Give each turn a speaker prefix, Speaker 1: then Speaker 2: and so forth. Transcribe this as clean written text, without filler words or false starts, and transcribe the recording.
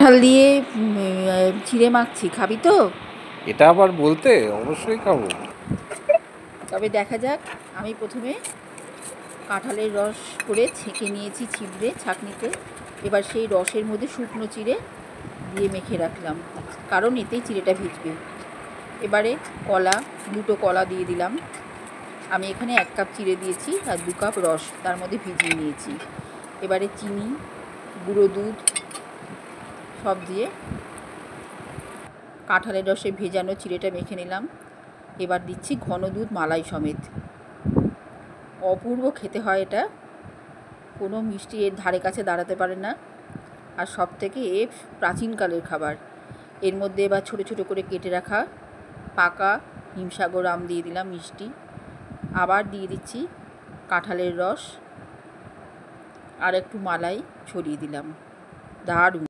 Speaker 1: কাঁঠাল দিয়ে চিড়ে মাখছি, খাবি তো?
Speaker 2: এটা আবার বলতে? অবশ্যই খাবো।
Speaker 1: তবে দেখা যাক। আমি প্রথমে কাঁঠালের রস করে ছেঁকে নিয়েছি ছিবড়ে ছাঁকনিতে। এবার সেই রসের মধ্যে শুকনো চিড়ে দিয়ে মেখে রাখলাম, কারণ এতেই চিড়েটা ভিজবে। এবারে কলা, 2টো কলা দিয়ে দিলাম। আমি এখানে 1 কাপ চিড়ে দিয়েছি আর 2 কাপ রস তার মধ্যে ভিজিয়ে নিয়েছি। এবারে চিনি, গুঁড়ো দুধ সব দিয়ে কাঁঠালের রসে ভেজানো চিড়েটা মেখে নিলাম। এবার দিচ্ছি ঘন দুধ মালাই সমেত। অপূর্ব খেতে হয় এটা, কোনো মিষ্টি এর ধারে কাছে দাঁড়াতে পারে না। আর সবথেকে প্রাচীনকালের খাবার। এর মধ্যে এবার ছোটো ছোটো করে কেটে রাখা পাকা হিমসাগর আম দিয়ে দিলাম মিষ্টি। আবার দিয়ে দিচ্ছি কাঁঠালের রস আর একটু মালাই ছড়িয়ে দিলাম। দারুণ।